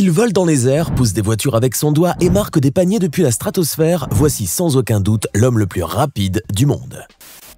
Il vole dans les airs, pousse des voitures avec son doigt et marque des paniers depuis la stratosphère. Voici sans aucun doute l'homme le plus rapide du monde.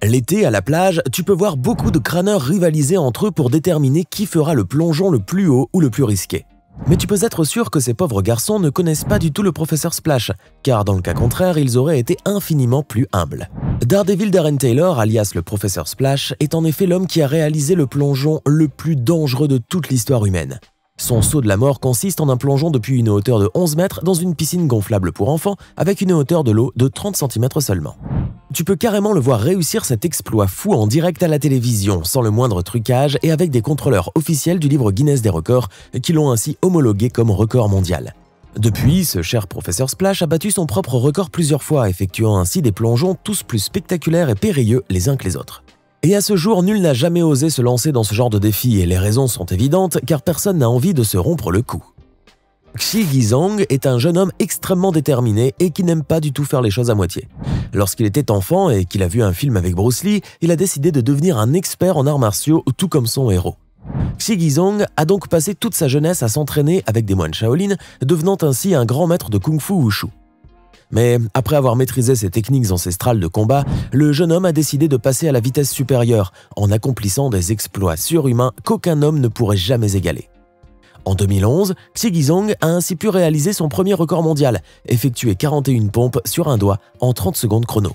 L'été, à la plage, tu peux voir beaucoup de crâneurs rivaliser entre eux pour déterminer qui fera le plongeon le plus haut ou le plus risqué. Mais tu peux être sûr que ces pauvres garçons ne connaissent pas du tout le professeur Splash, car dans le cas contraire, ils auraient été infiniment plus humbles. Daredevil Darren Taylor, alias le professeur Splash, est en effet l'homme qui a réalisé le plongeon le plus dangereux de toute l'histoire humaine. Son saut de la mort consiste en un plongeon depuis une hauteur de 11 mètres dans une piscine gonflable pour enfants avec une hauteur de l'eau de 30 cm seulement. Tu peux carrément le voir réussir cet exploit fou en direct à la télévision, sans le moindre trucage et avec des contrôleurs officiels du livre Guinness des records qui l'ont ainsi homologué comme record mondial. Depuis, ce cher professeur Splash a battu son propre record plusieurs fois, effectuant ainsi des plongeons tous plus spectaculaires et périlleux les uns que les autres. Et à ce jour, nul n'a jamais osé se lancer dans ce genre de défi et les raisons sont évidentes car personne n'a envie de se rompre le cou. Xi Yizhong est un jeune homme extrêmement déterminé et qui n'aime pas du tout faire les choses à moitié. Lorsqu'il était enfant et qu'il a vu un film avec Bruce Lee, il a décidé de devenir un expert en arts martiaux tout comme son héros. Xi Yizhong a donc passé toute sa jeunesse à s'entraîner avec des moines Shaolin, devenant ainsi un grand maître de Kung Fu Wushu. Mais après avoir maîtrisé ses techniques ancestrales de combat, le jeune homme a décidé de passer à la vitesse supérieure en accomplissant des exploits surhumains qu'aucun homme ne pourrait jamais égaler. En 2011, Xi Yizhong a ainsi pu réaliser son premier record mondial, effectuer 41 pompes sur un doigt en 30 secondes chrono.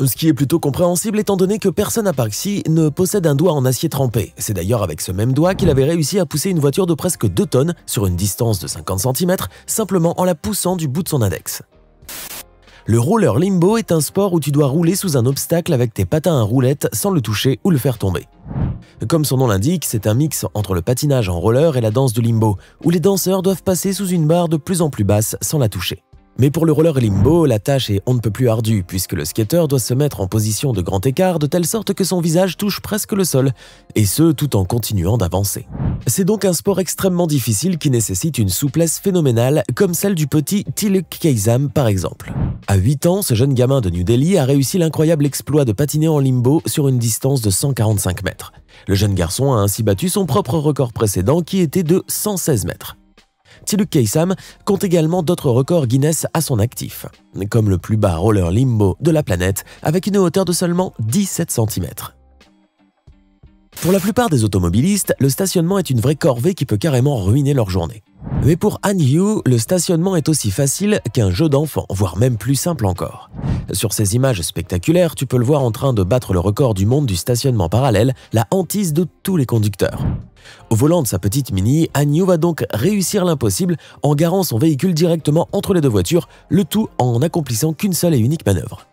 Ce qui est plutôt compréhensible étant donné que personne à part Xi ne possède un doigt en acier trempé. C'est d'ailleurs avec ce même doigt qu'il avait réussi à pousser une voiture de presque 2 tonnes sur une distance de 50 cm simplement en la poussant du bout de son index. Le roller limbo est un sport où tu dois rouler sous un obstacle avec tes patins à roulettes sans le toucher ou le faire tomber. Comme son nom l'indique, c'est un mix entre le patinage en roller et la danse du limbo, où les danseurs doivent passer sous une barre de plus en plus basse sans la toucher. Mais pour le roller limbo, la tâche est on ne peut plus ardue, puisque le skateur doit se mettre en position de grand écart de telle sorte que son visage touche presque le sol, et ce tout en continuant d'avancer. C'est donc un sport extrêmement difficile qui nécessite une souplesse phénoménale, comme celle du petit Tiluk Kaysam par exemple. À 8 ans, ce jeune gamin de New Delhi a réussi l'incroyable exploit de patiner en limbo sur une distance de 145 mètres. Le jeune garçon a ainsi battu son propre record précédent qui était de 116 mètres. Tiluk Kaysam compte également d'autres records Guinness à son actif, comme le plus bas roller limbo de la planète avec une hauteur de seulement 17 cm. Pour la plupart des automobilistes, le stationnement est une vraie corvée qui peut carrément ruiner leur journée. Mais pour Han Yu, le stationnement est aussi facile qu'un jeu d'enfant, voire même plus simple encore. Sur ces images spectaculaires, tu peux le voir en train de battre le record du monde du stationnement parallèle, la hantise de tous les conducteurs. Au volant de sa petite Mini, Han Yu va donc réussir l'impossible en garant son véhicule directement entre les deux voitures, le tout en n'accomplissant qu'une seule et unique manœuvre.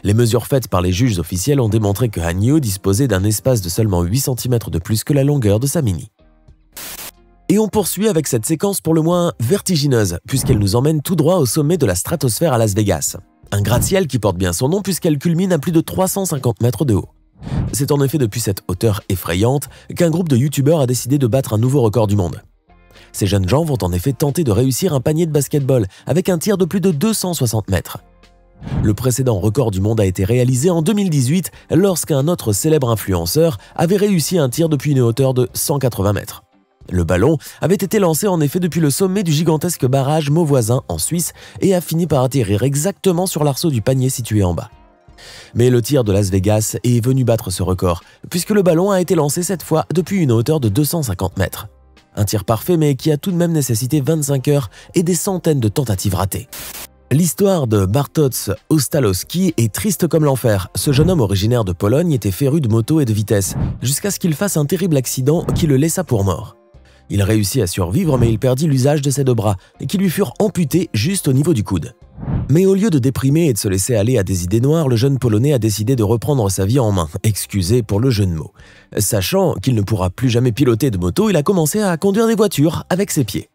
Les mesures faites par les juges officiels ont démontré que Han Yu disposait d'un espace de seulement 8 cm de plus que la longueur de sa Mini. Et on poursuit avec cette séquence pour le moins vertigineuse, puisqu'elle nous emmène tout droit au sommet de la stratosphère à Las Vegas. Un gratte-ciel qui porte bien son nom puisqu'elle culmine à plus de 350 mètres de haut. C'est en effet depuis cette hauteur effrayante qu'un groupe de youtubeurs a décidé de battre un nouveau record du monde. Ces jeunes gens vont en effet tenter de réussir un panier de basketball avec un tir de plus de 260 mètres. Le précédent record du monde a été réalisé en 2018 lorsqu'un autre célèbre influenceur avait réussi un tir depuis une hauteur de 180 mètres. Le ballon avait été lancé en effet depuis le sommet du gigantesque barrage Mauvoisin en Suisse et a fini par atterrir exactement sur l'arceau du panier situé en bas. Mais le tir de Las Vegas est venu battre ce record, puisque le ballon a été lancé cette fois depuis une hauteur de 250 mètres. Un tir parfait mais qui a tout de même nécessité 25 heures et des centaines de tentatives ratées. L'histoire de Bartosz Ostalowski est triste comme l'enfer. Ce jeune homme originaire de Pologne était féru de moto et de vitesse, jusqu'à ce qu'il fasse un terrible accident qui le laissa pour mort. Il réussit à survivre mais il perdit l'usage de ses deux bras, qui lui furent amputés juste au niveau du coude. Mais au lieu de déprimer et de se laisser aller à des idées noires, le jeune Polonais a décidé de reprendre sa vie en main, excusez pour le jeu de mots. Sachant qu'il ne pourra plus jamais piloter de moto, il a commencé à conduire des voitures avec ses pieds.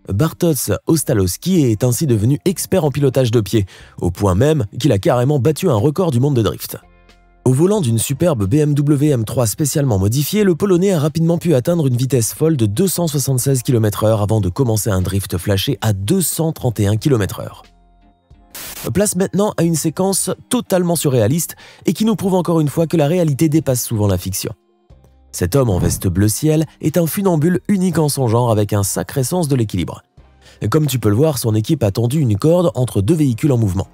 Bartosz Ostalowski est ainsi devenu expert en pilotage de pied, au point même qu'il a carrément battu un record du monde de drift. Au volant d'une superbe BMW M3 spécialement modifiée, le Polonais a rapidement pu atteindre une vitesse folle de 276 km/h avant de commencer un drift flashé à 231 km/h. Place maintenant à une séquence totalement surréaliste et qui nous prouve encore une fois que la réalité dépasse souvent la fiction. Cet homme en veste bleu ciel est un funambule unique en son genre avec un sacré sens de l'équilibre. Comme tu peux le voir, son équipe a tendu une corde entre deux véhicules en mouvement.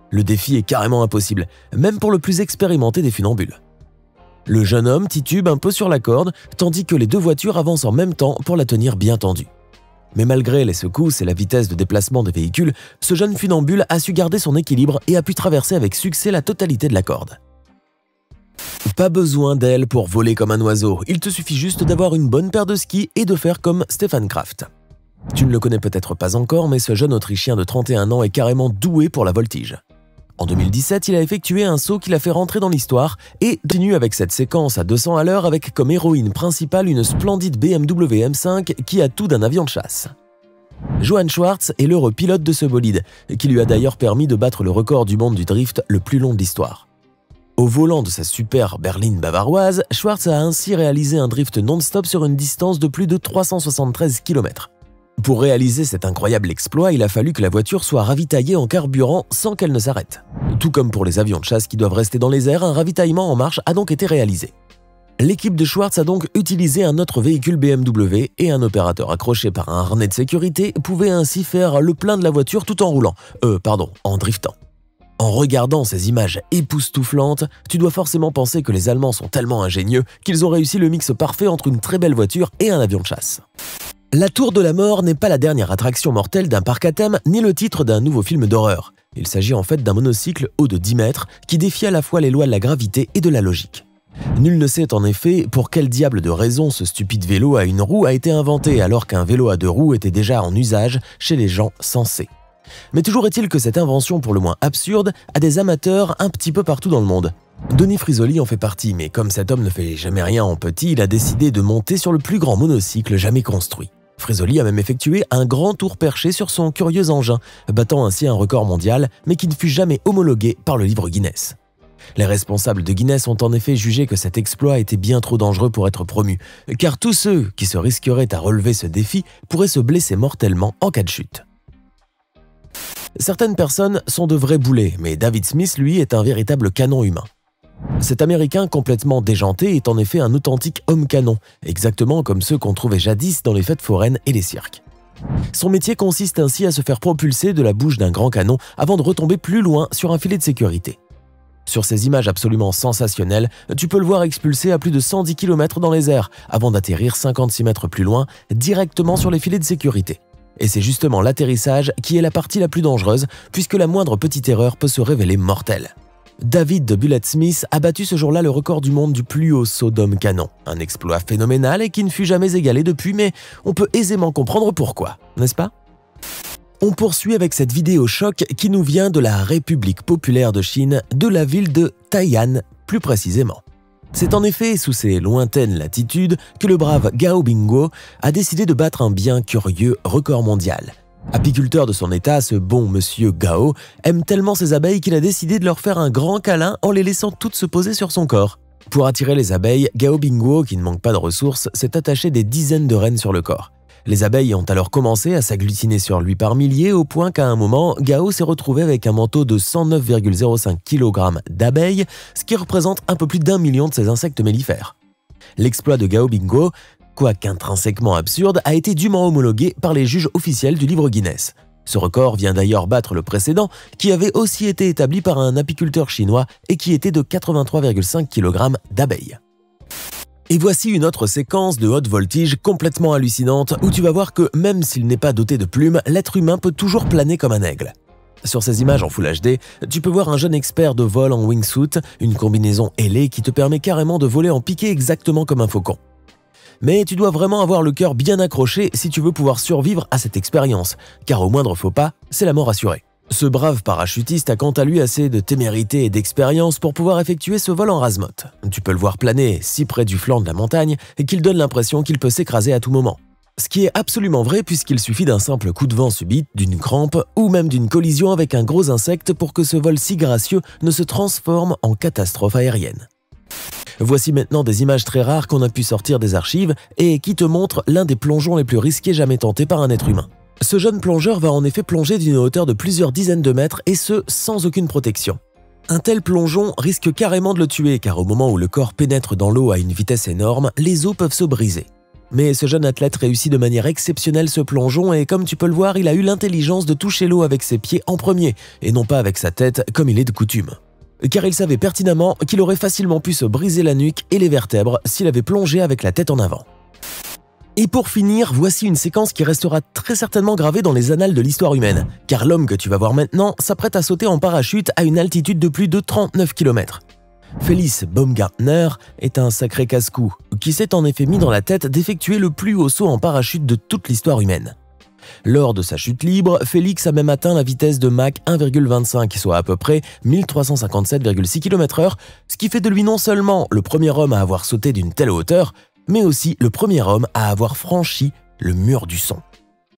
Le défi est carrément impossible, même pour le plus expérimenté des funambules. Le jeune homme titube un peu sur la corde, tandis que les deux voitures avancent en même temps pour la tenir bien tendue. Mais malgré les secousses et la vitesse de déplacement des véhicules, ce jeune funambule a su garder son équilibre et a pu traverser avec succès la totalité de la corde. Pas besoin d'aile pour voler comme un oiseau, il te suffit juste d'avoir une bonne paire de skis et de faire comme Stefan Kraft. Tu ne le connais peut-être pas encore, mais ce jeune Autrichien de 31 ans est carrément doué pour la voltige. En 2017, il a effectué un saut qui l'a fait rentrer dans l'histoire et continue avec cette séquence à 200 à l'heure avec comme héroïne principale une splendide BMW M5 qui a tout d'un avion de chasse. Johann Schwartz est l'heureux pilote de ce bolide, qui lui a d'ailleurs permis de battre le record du monde du drift le plus long de l'histoire. Au volant de sa super berline bavaroise, Schwartz a ainsi réalisé un drift non-stop sur une distance de plus de 373 km. Pour réaliser cet incroyable exploit, il a fallu que la voiture soit ravitaillée en carburant sans qu'elle ne s'arrête. Tout comme pour les avions de chasse qui doivent rester dans les airs, un ravitaillement en marche a donc été réalisé. L'équipe de Schwartz a donc utilisé un autre véhicule BMW et un opérateur accroché par un harnais de sécurité pouvait ainsi faire le plein de la voiture tout en roulant, en driftant. En regardant ces images époustouflantes, tu dois forcément penser que les Allemands sont tellement ingénieux qu'ils ont réussi le mix parfait entre une très belle voiture et un avion de chasse. La Tour de la Mort n'est pas la dernière attraction mortelle d'un parc à thème ni le titre d'un nouveau film d'horreur. Il s'agit en fait d'un monocycle haut de 10 mètres qui défie à la fois les lois de la gravité et de la logique. Nul ne sait en effet pour quel diable de raison ce stupide vélo à une roue a été inventé alors qu'un vélo à deux roues était déjà en usage chez les gens sensés. Mais toujours est-il que cette invention pour le moins absurde a des amateurs un petit peu partout dans le monde. Denis Frisoli en fait partie, mais comme cet homme ne fait jamais rien en petit, il a décidé de monter sur le plus grand monocycle jamais construit. Frisoli a même effectué un grand tour perché sur son curieux engin, battant ainsi un record mondial, mais qui ne fut jamais homologué par le livre Guinness. Les responsables de Guinness ont en effet jugé que cet exploit était bien trop dangereux pour être promu, car tous ceux qui se risqueraient à relever ce défi pourraient se blesser mortellement en cas de chute. Certaines personnes sont de vrais boulets, mais David Smith, lui, est un véritable canon humain. Cet Américain complètement déjanté est en effet un authentique homme-canon, exactement comme ceux qu'on trouvait jadis dans les fêtes foraines et les cirques. Son métier consiste ainsi à se faire propulser de la bouche d'un grand canon avant de retomber plus loin sur un filet de sécurité. Sur ces images absolument sensationnelles, tu peux le voir expulser à plus de 110 km dans les airs avant d'atterrir 56 mètres plus loin directement sur les filets de sécurité. Et c'est justement l'atterrissage qui est la partie la plus dangereuse puisque la moindre petite erreur peut se révéler mortelle. David de Bullet Smith a battu ce jour-là le record du monde du plus haut saut d'homme-canon. Un exploit phénoménal et qui ne fut jamais égalé depuis, mais on peut aisément comprendre pourquoi, n'est-ce pas? On poursuit avec cette vidéo choc qui nous vient de la République populaire de Chine, de la ville de Tai'an plus précisément. C'est en effet sous ces lointaines latitudes que le brave Gao Bingguo a décidé de battre un bien curieux record mondial. Apiculteur de son état, ce bon monsieur Gao aime tellement ses abeilles qu'il a décidé de leur faire un grand câlin en les laissant toutes se poser sur son corps. Pour attirer les abeilles, Gao Bingguo, qui ne manque pas de ressources, s'est attaché des dizaines de reines sur le corps. Les abeilles ont alors commencé à s'agglutiner sur lui par milliers au point qu'à un moment, Gao s'est retrouvé avec un manteau de 109,05 kg d'abeilles, ce qui représente un peu plus d'1 million de ces insectes mellifères. L'exploit de Gao Bingguo, quoique intrinsèquement absurde, a été dûment homologué par les juges officiels du livre Guinness. Ce record vient d'ailleurs battre le précédent, qui avait aussi été établi par un apiculteur chinois et qui était de 83,5 kg d'abeilles. Et voici une autre séquence de haute voltige complètement hallucinante où tu vas voir que même s'il n'est pas doté de plumes, l'être humain peut toujours planer comme un aigle. Sur ces images en Full HD, tu peux voir un jeune expert de vol en wingsuit, une combinaison ailée qui te permet carrément de voler en piqué exactement comme un faucon. Mais tu dois vraiment avoir le cœur bien accroché si tu veux pouvoir survivre à cette expérience, car au moindre faux pas, c'est la mort assurée. Ce brave parachutiste a quant à lui assez de témérité et d'expérience pour pouvoir effectuer ce vol en rase-motte. Tu peux le voir planer si près du flanc de la montagne et qu'il donne l'impression qu'il peut s'écraser à tout moment. Ce qui est absolument vrai puisqu'il suffit d'un simple coup de vent subit, d'une crampe ou même d'une collision avec un gros insecte pour que ce vol si gracieux ne se transforme en catastrophe aérienne. Voici maintenant des images très rares qu'on a pu sortir des archives et qui te montrent l'un des plongeons les plus risqués jamais tentés par un être humain. Ce jeune plongeur va en effet plonger d'une hauteur de plusieurs dizaines de mètres et ce, sans aucune protection. Un tel plongeon risque carrément de le tuer car au moment où le corps pénètre dans l'eau à une vitesse énorme, les os peuvent se briser. Mais ce jeune athlète réussit de manière exceptionnelle ce plongeon et comme tu peux le voir, il a eu l'intelligence de toucher l'eau avec ses pieds en premier et non pas avec sa tête comme il est de coutume. Car il savait pertinemment qu'il aurait facilement pu se briser la nuque et les vertèbres s'il avait plongé avec la tête en avant. Et pour finir, voici une séquence qui restera très certainement gravée dans les annales de l'histoire humaine, car l'homme que tu vas voir maintenant s'apprête à sauter en parachute à une altitude de plus de 39 km. Félix Baumgartner est un sacré casse-cou, qui s'est en effet mis dans la tête d'effectuer le plus haut saut en parachute de toute l'histoire humaine. Lors de sa chute libre, Félix a même atteint la vitesse de Mach 1,25, soit à peu près 1357,6 km/h, ce qui fait de lui non seulement le premier homme à avoir sauté d'une telle hauteur, mais aussi le premier homme à avoir franchi le mur du son.